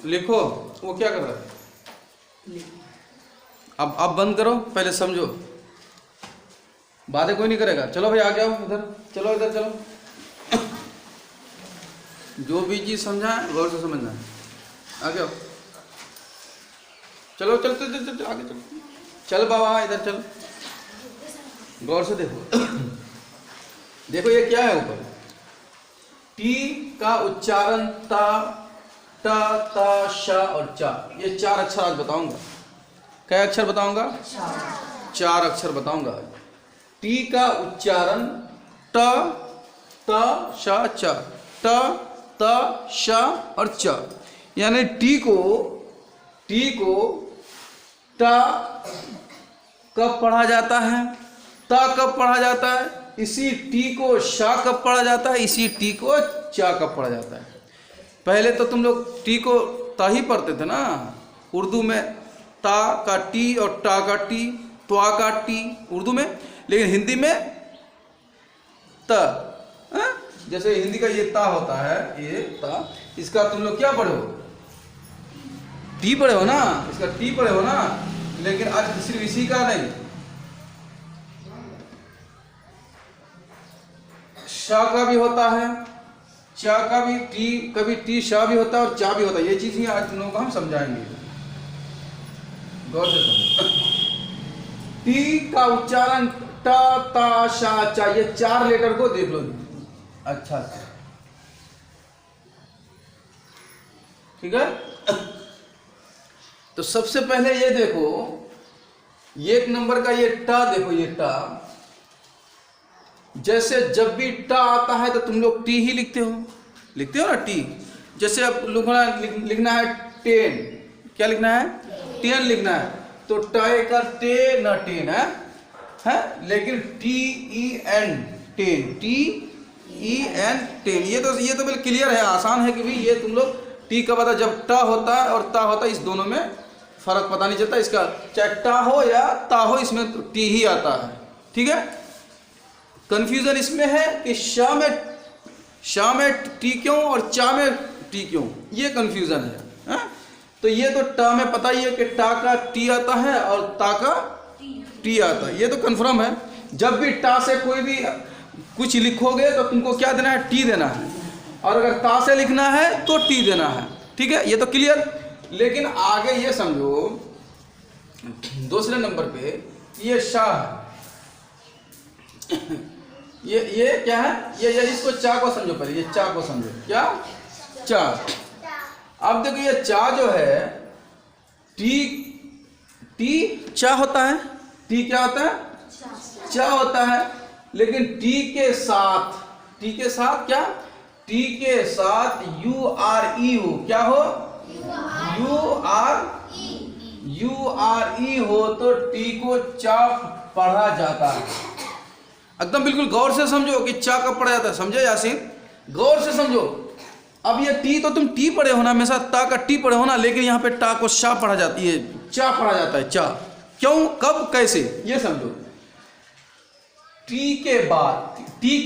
लिखो। वो क्या कर रहा है? अब बंद करो, पहले समझो। बातें कोई नहीं करेगा। चलो भाई आगे आओ इधर, चलो इधर चलो। जो भी चीज़ समझा है गौर से समझना है। आगे आओ, चलो चल चल चल आगे चल। चल बाबा इधर चल, गौर से देखो। देखो ये क्या है ऊपर, टी का उच्चारण ता, टा, ता, शा और चा। ये 4 अक्षर आज बताऊंगा। क्या अक्षर बताऊंगा? 4 अक्षर बताऊंगा। टी का उच्चारण ट, ता, शा, चा। ट, ता, शा और चा। यानी टी को टा कब पढ़ा जाता है, ता कब पढ़ा जाता है, इसी टी को शा कब पढ़ा जाता है, इसी टी को चा कब पढ़ा जाता है। पहले तो तुम लोग टी को ता ही पढ़ते थे ना उर्दू में, ता का टी और टा का टी, त्वा का टी उर्दू में। लेकिन हिंदी में त, जैसे हिंदी का ये ता होता है, ये ता, इसका तुम लोग क्या पढ़े हो? टी पढ़े हो ना, इसका टी पढ़े हो ना। लेकिन आज सिर्फ इसी का नहीं, शा का भी होता है, चा का भी, टी कभी टी शा भी होता है और चा भी होता है। ये चीज ही आज तुम लोगों को हम समझाएंगे, गौर से समझो। टी का उच्चारण टा, ता, शा, चा, ये 4 लेटर को देख लो अच्छा से, ठीक है। तो सबसे पहले ये देखो, 1 नंबर का ये टा देखो, ये टा। जैसे जब भी टा आता है तो तुम लोग टी ही लिखते हो ना, टी। जैसे अब लिखना है 10, क्या लिखना है? 10 लिखना है, तो टाए का टे ना टेन है, लेकिन T E N, ten, T E N, ten. ये तो बिल्कुल क्लियर है, आसान है कि भाई ये तुम लोग टी का पता, जब टा होता है और ता होता है, इस दोनों में फर्क पता नहीं चलता। इसका चाहे टा हो या ता हो, इसमें तो टी ही आता है, ठीक है। कंफ्यूजन इसमें है कि शा में टी क्यों और चा में टी क्यों, ये कंफ्यूजन है। तो ये तो टा में पता ही है कि टा का टी आता है और ता का टी आता है, ये तो कंफर्म है। जब भी टा से कोई भी कुछ लिखोगे तो तुमको क्या देना है? टी देना है। और अगर ता से लिखना है तो टी देना है, ठीक है, ये तो क्लियर। लेकिन आगे ये समझो, दूसरे नंबर पे ये शा है। ये क्या है? ये इसको चा को समझो पहले, ये चा को समझो, क्या? चा। अब देखो ये चा जो है, टी चा होता है, टी क्या होता है? चा होता है। लेकिन टी के साथ क्या? टी के साथ यू आर ई हो, क्या हो? यू आर ई हो तो टी को चा पढ़ा जाता है। एकदम बिल्कुल गौर से समझो कि चा कब पढ़ा जाता है, समझे यासीन? गौर से समझो। अब ये टी तो तुम टी पढ़े हो ना, हमेशा ता का टी पढ़े हो ना, लेकिन यहाँ पे टा को शा पढ़ा जाती है, चा पढ़ा जाता है, चा। क्यों, कब, कैसे, ये समझो। टी के बाद, टी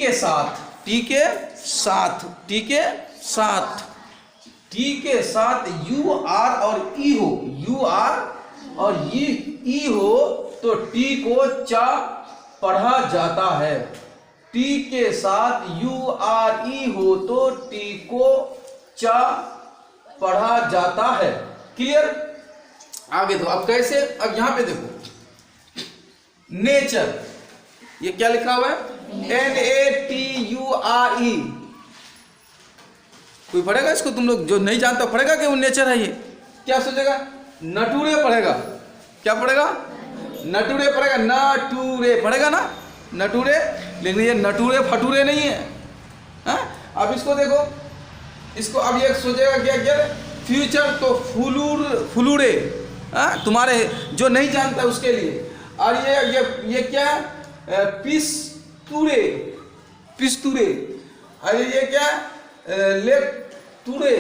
के साथ यू आर और ई हो, यू आर और ई हो तो टी को चा पढ़ा जाता है। टी के साथ यू आर ई हो तो टी को चा पढ़ा जाता है। क्लियर? आगे तो अब कैसे? अब यहां पे देखो, नेचर, ये क्या लिखा हुआ है? NATURE। कोई पढ़ेगा इसको? तुम लोग जो नहीं जानता पढ़ेगा कि वो नेचर है? ये क्या सोचेगा? नटूरे पढ़ेगा। क्या पढ़ेगा? नटूरे पढ़ेगा, नटूरे पढ़ेगा ना, नटूरे। लेकिन ये नटूरे फटूरे नहीं है, अब इसको देखो, इसको अब ये सोचेगा क्या फ्यूचर तो फुलूरे, तुम्हारे जो नहीं जानता उसके लिए। और ये क्या है? पिस्तूरे। अरे ये क्या? लेटूरे।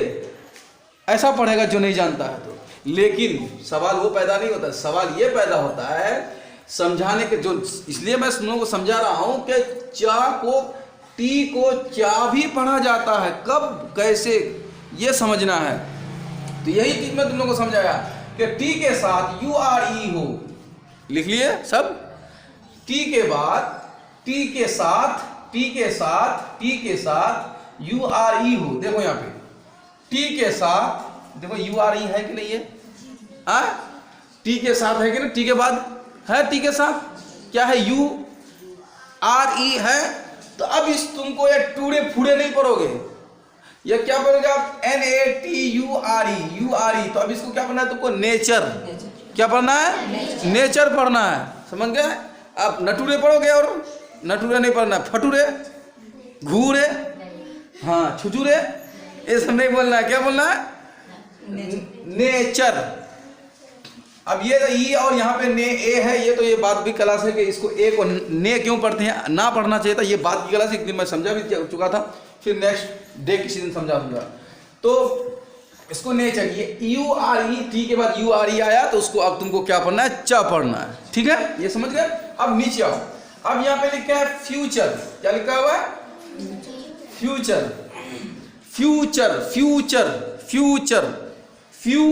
ऐसा पढ़ेगा जो नहीं जानता है तो। लेकिन सवाल वो पैदा नहीं होता, सवाल ये पैदा होता है समझाने के, जो इसलिए मैं तुम लोगों को समझा रहा हूं कि टी को चा भी पढ़ा जाता है, कब, कैसे, ये समझना है। तो यही चीज मैं तुम लोगों को समझाया कि टी के साथ यू आर ई हो, लिख लिए सब। टी के बाद टी के साथ यू आर ई हो। देखो यहाँ पे टी के साथ देखो यू आर ई है कि नहीं है? टी के साथ है कि नहीं? टी के बाद है, टी के साथ क्या है? यू आर ई है। तो अब इस तुमको ये टूड़े फूड़े नहीं पढ़ोगे, ये क्या पढ़ोगे आप? NATURE। तो अब इसको क्या पढ़ना है तुमको? नेचर। क्या पढ़ना है? नेचर पढ़ना है, समझ गए? आप नटूरे पढ़ोगे और नटूरे नहीं पढ़ना, फटूरे, घूरे, हाँ छुचूरे, ये सब नहीं बोलना है। क्या बोलना है? नेचर। अब ये ई और यहाँ पे ने ए है, ये तो ये बात भी क्लास है कि इसको ए को ने क्यों पढ़ते हैं, ना पढ़ना चाहिए था, ये बात की क्लास एक दिन मैं समझा भी चुका था, फिर नेक्स्ट डे किसी दिन समझा दूंगा। तो इसको ने चाहिए यू आर ई, टी के बाद यू आर ई आया तो उसको अब तुमको क्या पढ़ना है? च पढ़ना है, ठीक है? ये समझ गए? अब नीचे आओ। अब यहाँ पे लिखा है फ्यूचर। क्या लिखा हुआ है? Future, future, future, future, few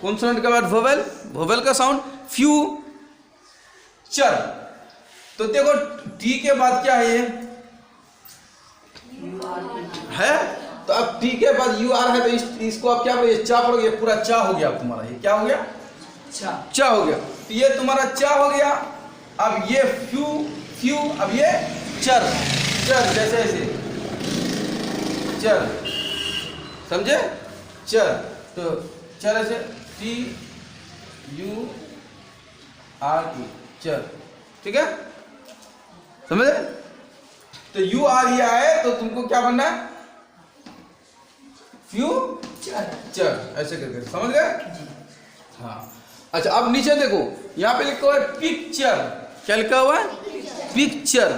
consonant के बाद वोवेल, वोवेल का साउंड, फ्यूचर। तो देखो टी के बाद क्या है? ये है, तो अब टी के बाद यू आर है, तो इसको आप क्या पढ़ोगे? चा पढ़ोगे। पूरा चा हो गया तुम्हारा, ये क्या हो गया? चा हो गया। तो ये तुम्हारा चा हो गया। अब ये फ्यू, अब ये चर, चर जैसे ऐसे चर, समझे? चर, तो चर ऐसे टी यू आर ई, चर, ठीक है? समझे? तो यू आर ई आए तो तुमको क्या बनना है? फ्यूचर, ऐसे करके, समझ गए? हाँ। अच्छा अब नीचे देखो, यहाँ पे लिखा हुआ है पिक्चर। क्या लिखा हुआ है? पिक्चर।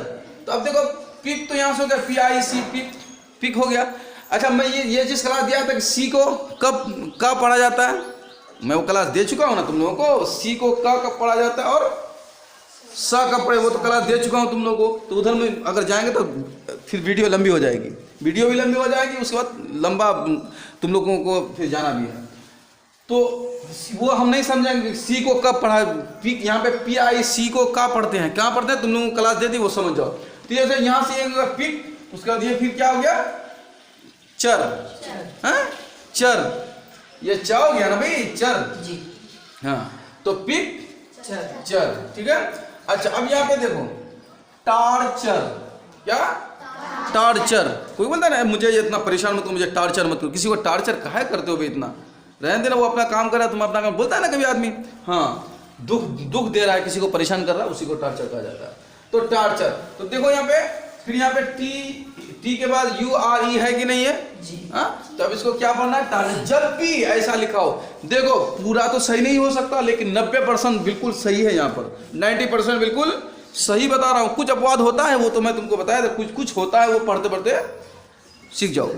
तो अब देखो पिक तो यहाँ से हो गया, PIC, पिक, पिक हो गया। अच्छा मैं ये चीज क्लास दिया था कि सी को कब पढ़ा जाता है, मैं वो क्लास दे चुका हूँ ना तुम लोगों को। सी को कब पढ़ा जाता है और सा कब पढ़े, वो तो क्लास दे चुका हूँ तुम लोगों को। तो उधर में अगर जाएंगे तो फिर वीडियो लंबी हो जाएगी, वीडियो भी लंबी हो जाएगी, उसके बाद लंबा तुम लोगों को फिर जाना भी है, तो वो हम नहीं समझेंगे सी को कब पढ़ा। पिक यहाँ पे PIC को कहाँ पढ़ते हैं, कहाँ पढ़ते हैं, तुम लोगों को क्लास दे दी, वो समझ जाओ। तो जैसे यहाँ से पिक, उसके बाद ये फिर क्या हो गया? चर, हाँ चर, ये चा हो गया ना भाई, चर जी, हाँ। तो पिक चर, ठीक है? अच्छा अब यहाँ पे देखो टार्चर। क्या? टार्चर। कोई बोलता है ना मुझे इतना परेशान मत करो, मुझे टार्चर मत करो। किसी को टार्चर काहे करते हो भाई इतना? रहने देना, वो अपना काम कर रहा है, तुम अपना काम। बोलता है ना कभी आदमी, हाँ दुख दे रहा है, किसी को परेशान कर रहा है, उसी को टार्चर कहा जाता है। तो टार्चर। तो देखो यहाँ पे, फिर यहाँ पे टी के बाद URE है कि नहीं है? हाँ, तो अब इसको क्या पढ़ना है? टार्चर। जब भी ऐसा लिखा हो, देखो पूरा तो सही नहीं हो सकता, लेकिन 90% बिल्कुल सही है। यहाँ पर 90% बिल्कुल सही बता रहा हूँ। कुछ अपवाद होता है, वो तो मैं तुमको बताया था, कुछ होता है, वो पढ़ते पढ़ते सीख जाओ।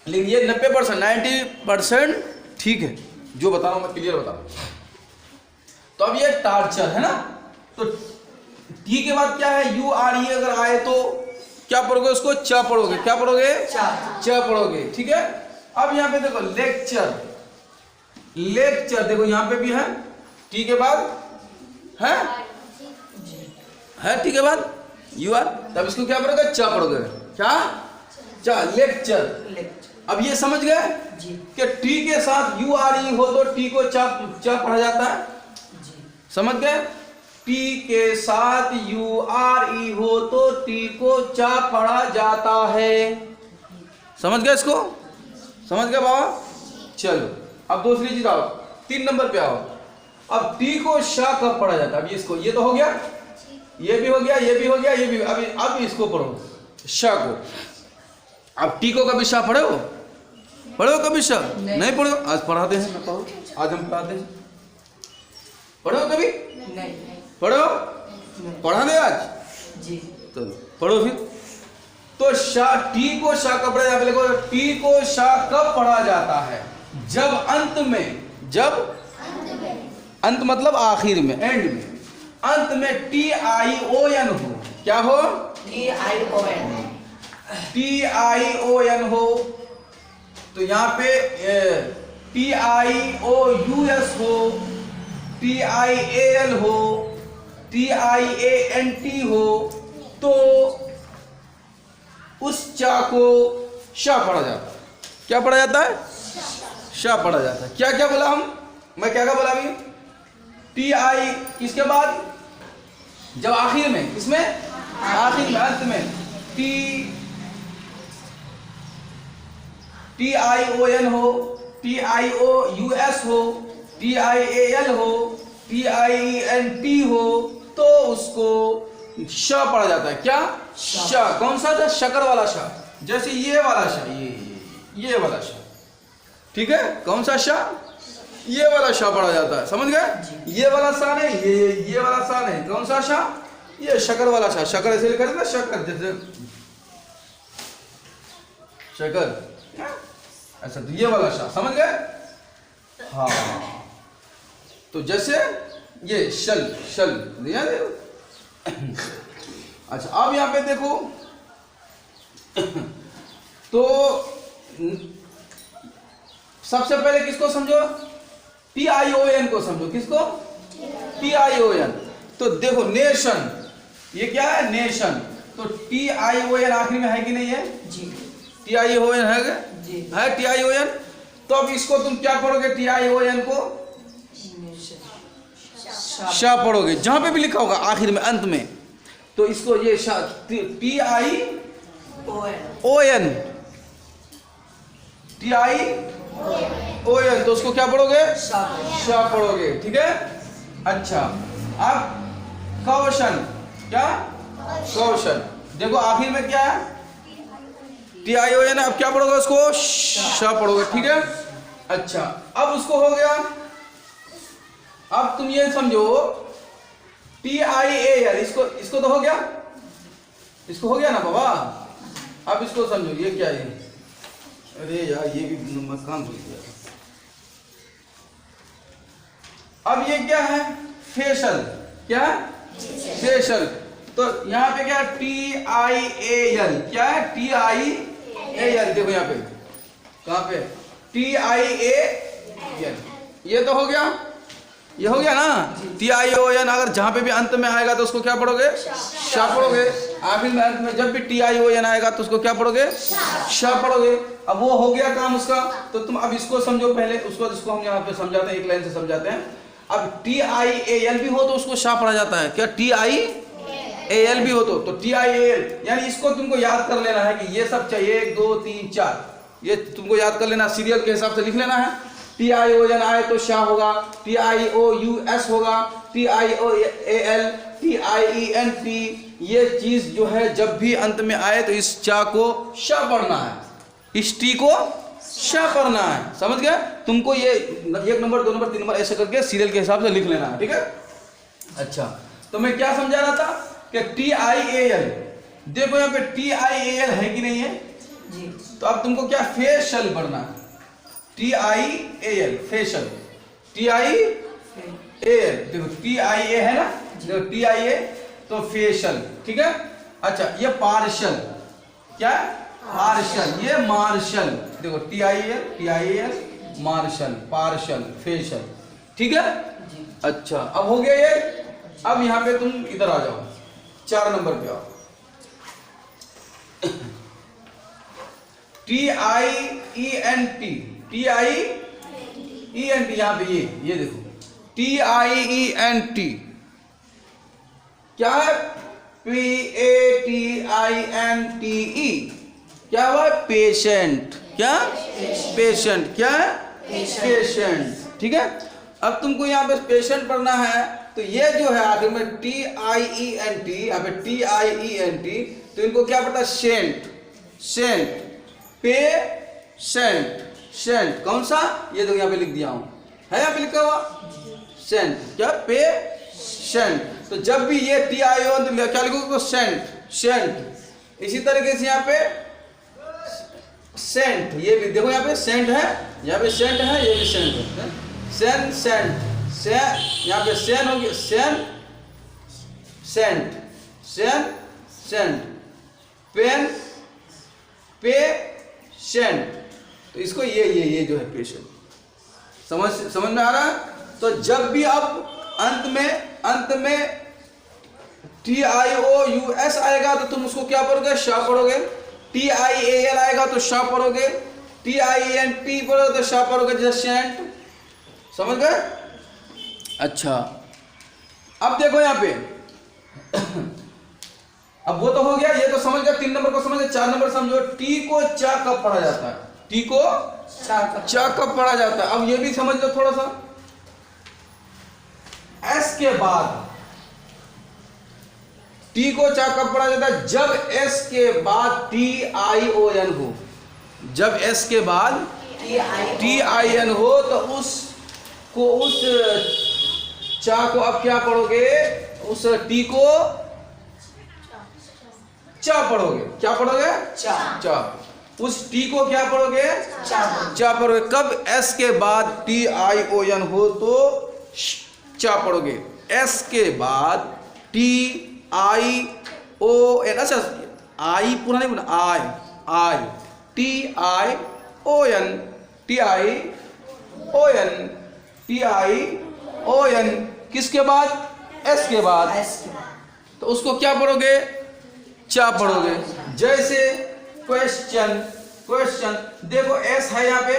लेकिन ये 90%, 90% ठीक है, जो बता रहा हूँ मैं क्लियर बता रहा हूँ। तो अब ये टार्चर है ना, तो टी के बाद क्या है? URE अगर आए तो क्या पढ़ोगे? उसको च पढ़ोगे। क्या पढ़ोगे? च पढ़ोगे, ठीक है? अब यहाँ पे देखो लेक्चर, लेक्चर देखो यहाँ पे भी है, टी के बाद है टी के बाद UR, तब इसको क्या पढ़ोगे? च पढ़ोगे। क्या? च, लेक्चर। अब ये समझ गए कि टी के साथ URE हो तो टी को च पढ़ा जाता है, समझ गए? टी के साथ URE हो तो टी को चा पढ़ा जाता है, समझ गए? इसको समझ गए बाबा? चलो अब दूसरी चीज आओ, 3 नंबर पे आओ। अब टी को शा कब पढ़ा जाता है? अब इसको, ये तो हो गया, ये भी हो गया, ये भी हो गया, ये भी। अब इसको पढ़ो शा को। अब टी को कभी शा पढ़े हो? पढ़े हो कभी शा? नहीं पढ़े हो? आज पढ़ाते हैं, पढ़ो, आज हम पढ़ाते हैं। पढ़े हो कभी? नहीं। पढ़ो, पढ़ा दे आज जी, तो पढ़ो फिर। तो शा, टी को शा कब पढ़ा जाता है? देखो टी को शा कब पढ़ा जाता है? जब अंत में, जब अंत मतलब आखिर में, एंड में, अंत में TION हो। क्या हो? TION हो। तो यहाँ पे TIOUS हो, TIAL हो, TIANT हो, तो उस चा को शा पढ़ा जाता है। क्या पढ़ा जाता है? शा पढ़ा जाता है। क्या क्या बोला हम? मैं क्या क्या बोला अभी? TI किसके बाद? जब आखिर में, किसमें? आखिर में, अंत में TION हो, TIOUS हो, TIAL हो, TIENT हो, तो उसको श पढ़ा जाता है। क्या? श। कौन सा था? शकर वाला श। जैसे ये वाला श, ये वाला श, ठीक है? कौन सा श? ये वाला श पढ़ा जाता है। समझ गए? ये वाला सा नहीं, ये वाला सा नहीं। कौन सा श? ये शकर वाला श। शकर ऐसे लिखा जाता है, शकर, जैसे शकर, ऐसा। तो ये वाला श, समझ गए? हाँ। तो जैसे ये शल, शल दिया देखो। अच्छा, अब यहां पे देखो, तो सबसे पहले किसको समझो? TION को समझो। किसको? TION। तो देखो नेशन, ये क्या है? नेशन। तो TION आखिर में है कि नहीं है? जी। TION है क्या? जी है। TION। तो अब इसको तुम क्या पढ़ोगे? TION को शा पढ़ोगे, जहां पे भी लिखा होगा आखिर में, अंत में। तो इसको ये शा, TION, TION, तो उसको क्या पढ़ोगे? शा पढ़ोगे, ठीक है? अच्छा, अब क्वेश्चन, क्या? क्वेश्चन। देखो आखिर में क्या है? TION। अब क्या पढ़ोगे? उसको शा पढ़ोगे, ठीक है? अच्छा, अब उसको हो गया। अब तुम ये समझो TIAL, इसको तो हो गया, इसको हो गया ना बाबा। अब इसको समझो, ये क्या है? अरे यार, ये भी मकान भूल गया। अब ये क्या है? फेशल। क्या? फेशल। तो यहाँ पे क्या? TIAL। क्या है? TIAL। देखो यहाँ पे, कहाँ पे? TIAL। ये तो हो गया, ये हो गया ना? TION अगर जहां पे भी अंत में आएगा तो उसको क्या पढ़ोगे? शा पढ़ोगे। आखिर में, अंत में जब भी TION आएगा तो उसको क्या पढ़ोगे? शा पढ़ोगे। अब वो हो गया काम उसका। तो तुम अब इसको समझो पहले, उसको जिसको हम यहाँ पे समझाते हैं, एक लाइन से समझाते हैं। अब TIAL भी हो तो उसको शा पढ़ा जाता है। क्या? TIAL भी हो तो TIAL, यानी इसको तुमको याद कर लेना है कि ये सब चाहिए, 1 2 3 4, ये तुमको याद कर लेना, सीरियल के हिसाब से लिख लेना है। TION आए तो शा होगा, TIOUS होगा, TIOAL, TIENT। ये चीज जो है जब भी अंत में आए तो इस चा को शा पढ़ना है, इस टी को शा पढ़ना है। समझ गए? तुमको ये 1 नंबर 2 नंबर 3 नंबर ऐसे करके सीरियल के हिसाब से लिख लेना है, ठीक है? अच्छा, तो मैं क्या समझा रहा था कि TIAL, देखो यहाँ पे TIAL है कि नहीं है? जी। तो अब तुमको क्या? फेशल पढ़ना है। TIAL, facial. TIAL, देखो TIA है ना, देखो TIA, तो फेशल, ठीक है? अच्छा, ये पार्शल। क्या? पार्शल। ये मार्शल। देखो TIAL, मार्शल, पार्शल, फेशल, ठीक है? अच्छा, अब हो गया ये। अब यहां पे तुम इधर आ जाओ, 4 नंबर पे आओ। TIENT, यहां पे ये देखो TIENT क्या है? PATINTE, क्या हुआ? पेशेंट। क्या? पेशेंट। क्या है? पेशेंट, ठीक है? अब तुमको यहाँ पे पेशेंट पढ़ना है, तो ये जो है आखिर में TIENT, यहाँ पे TIENT, तो इनको क्या पढ़ता है? Cent, cent, patient, cent. कौन सा? ये देखो यहाँ पे लिख दिया हूं, है यहाँ पे लिखा हुआ सेंट। क्या? पेशेंट। तो जब भी ये TION तो क्या लिखोगे? Cent, cent. इसी तरीके से यहाँ पे सेंट, ये भी देखो यहाँ पे सेंट है, यहाँ पे सेंट है, ये भी सेंट है। सेंट, सेंट, सेंट, यहाँ पे सेंट हो गया, cent, cent, cent, cent, pen, patient. तो इसको ये जो है पेश है। समझ में आ रहा है? तो जब भी अब अंत में TIOUS आएगा तो तुम उसको क्या पढ़ोगे? शाह पढ़ोगे। TIAL आएगा तो शाह पढ़ोगे। TINT पढ़ोगे तो शाह पढ़ोगे, जैसे शेंट। समझ गए? अच्छा, अब देखो यहाँ पे अब वो तो हो गया, ये तो समझ गया, 3 नंबर को समझ गए। 4 नंबर समझो, टी को चा कब पढ़ा जाता है? टी को चा कब पढ़ा जाता है? अब ये भी समझ लो थोड़ा सा। एस के बाद टी को चा कब पढ़ा जाता है? जब एस के बाद TION हो। जब एस के बाद TIN हो तो उस चा को अब क्या पढ़ोगे? उस टी को चा पढ़ोगे। क्या पढ़ोगे? चा। उस टी को क्या पढ़ोगे? चा पढ़ोगे। कब? एस के बाद TION हो तो चा पढ़ोगे। एस के बाद TION, अच्छा आई पूरा नहीं बोला, आई TION किसके बाद? एस के बाद। तो उसको क्या पढ़ोगे? चा पढ़ोगे। जैसे क्वेश्चन देखो, एस है यहाँ पे,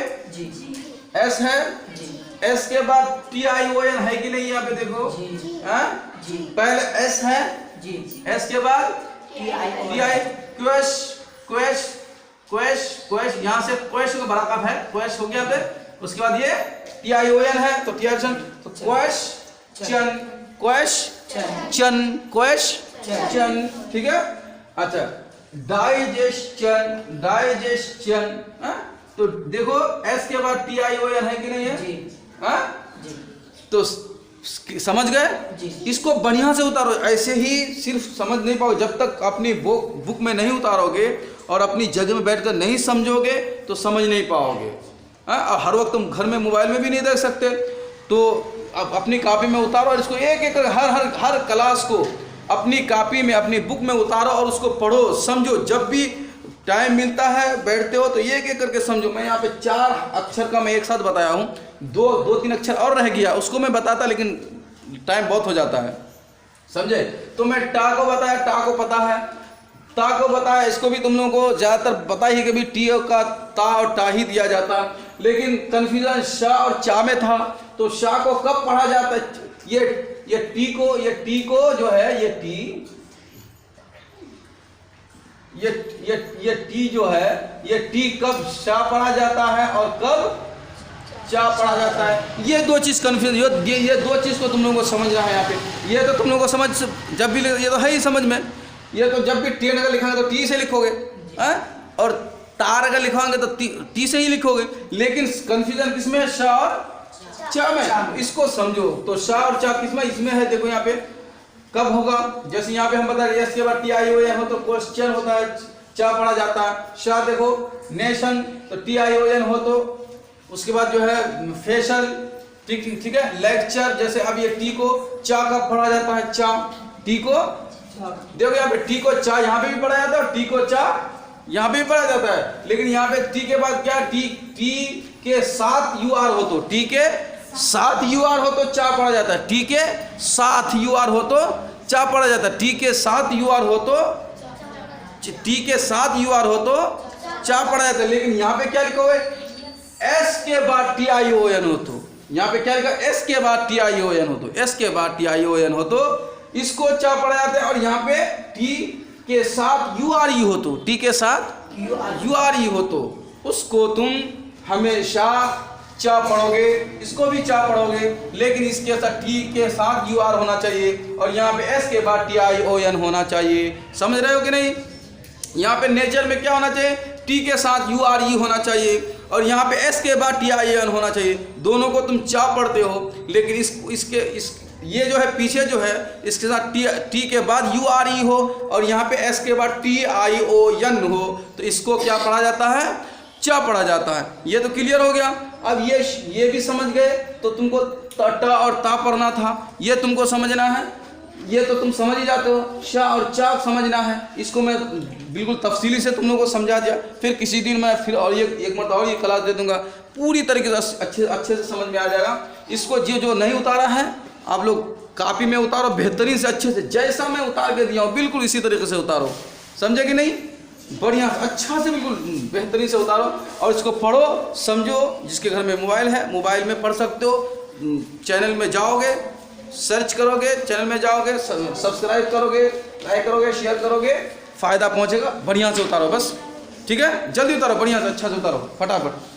एस है, एस के बाद TION है कि नहीं? यहाँ पे देखो, पहले एस है, एस के बाद क्वेश्चन, यहाँ से क्वेश्चन को बड़ा कप है, क्वेश्चन हो गया पे, उसके बाद ये TION है तो TION, तो क्वेश्चन, ठीक है। अच्छा, डाइजेशन, तो देखो एस के बाद TION है कि नहीं है? तो समझ गए? इसको बढ़िया से उतारो। ऐसे ही सिर्फ समझ नहीं पाओगे, जब तक अपनी बुक में नहीं उतारोगे और अपनी जगह में बैठकर नहीं समझोगे तो समझ नहीं पाओगे। और हर वक्त तुम घर में मोबाइल में भी नहीं देख सकते, तो अब अपनी कॉपी में उतारो और इसको एक एक हर क्लास को अपनी कॉपी में, अपनी बुक में उतारो और उसको पढ़ो, समझो। जब भी टाइम मिलता है, बैठते हो तो एक एक करके समझो। मैं यहाँ पे 4 अक्षर का मैं एक साथ बताया हूँ, 2-3 अक्षर और रह गया, उसको मैं बताता लेकिन टाइम बहुत हो जाता है, समझे? तो मैं टा को बताया, टा को पता है, ता को बताया, इसको भी तुम लोगों को ज़्यादातर पता ही कि भी टी का ता और टा ही दिया जाता, लेकिन कन्फ्यूजन शाह और चा में था। तो शाह को कब पढ़ा जाता है? ये टी को जो है, ये टी जो है, ये टी कब शाह पढ़ा जाता है और कब चा पढ़ा जाता है? ये 2 चीज़ कन्फ्यूजन, ये 2 चीज़ को तुम लोगों को समझना है यहाँ पे। ये तो तुम लोगों को समझ जब भी, ये तो है ही समझ में। ये तो जब भी टी अगर लिखाएंगे तो टी से लिखोगे, और तार अगर लिखवाएंगे तो टी से ही लिखोगे, लेकिन कन्फ्यूजन किसमें है? शाह और चा में। इसको समझो। तो शाह और चा किसमें? इसमें है। देखो यहाँ पे कब होगा, जैसे यहाँ पे हम बता रहे हैं, इसके बाद TION हो तो क्वेश्चन होता है, चा पढ़ा जाता है। शाह देखो, नेशन, तो TION हो तो उसके बाद जो है फेशल, ठीक है, लेक्चर। जैसे अब ये टी को चा कब पढ़ा जाता है? चा, टी को देखो यहाँ पे टी को चा यहाँ पे भी पढ़ा जाता है और टी को चा यहाँ पे भी पढ़ा जाता है, लेकिन यहाँ पे टी के बाद क्या? टी के साथ UR हो तो, टी के साथ UR हो तो चा पढ़ा जाता है। टी के साथ UR हो तो चा पढ़ा जाता है। टी के साथ UR हो तो चा पढ़ा जाता है। लेकिन यहाँ पे क्या लिखोगे? एस के बाद TION हो तो, यहाँ पे क्या लिखा? एस के बाद TION हो तो, एस के बाद TION हो तो इसको चा पढ़ा जाता है। और यहाँ पे टी के साथ URE हो तो, टी के साथ URE हो तो उसको तुम हमेशा चा पढ़ोगे, इसको भी चा पढ़ोगे, लेकिन इसके साथ टी के साथ UR होना चाहिए और यहाँ पे एस के बाद TION होना चाहिए। समझ रहे हो कि नहीं? यहाँ पे नेचर में क्या होना चाहिए? टी के साथ URE होना चाहिए और यहाँ पे एस के बाद TION होना चाहिए। दोनों को तुम चा पढ़ते हो, लेकिन ये जो है पीछे जो है इसके साथ टी के बाद URE हो और यहाँ पे एस के बाद TION हो तो इसको क्या पढ़ा जाता है? चा पढ़ा जाता है। ये तो क्लियर हो गया। अब ये भी समझ गए तो तुमको टा और ता पढ़ना था, ये तुमको समझना है। ये तो तुम समझ ही जाते हो, शाह और चाक समझना है। इसको मैं बिल्कुल तफसीली से तुम लोगों को समझा दिया। फिर किसी दिन मैं फिर और एक मरतबा और ये क्लास दे दूंगा, पूरी तरीके से अच्छे से समझ में आ जाएगा। इसको जो नहीं उतारा है आप लोग कापी में उतारो, बेहतरीन से अच्छे से, जैसा मैं उतार के दिया हूँ बिल्कुल इसी तरीके से उतारो, समझे कि नहीं? बढ़िया अच्छा से बिल्कुल बेहतरीन से उतारो और इसको पढ़ो समझो। जिसके घर में मोबाइल है मोबाइल में पढ़ सकते हो, चैनल में जाओगे, सर्च करोगे, चैनल में जाओगे, सब्सक्राइब करोगे, लाइक करोगे, शेयर करोगे, फ़ायदा पहुंचेगा। बढ़िया से उतारो बस, ठीक है? जल्दी उतारो, बढ़िया से अच्छा से उतारो फटाफट।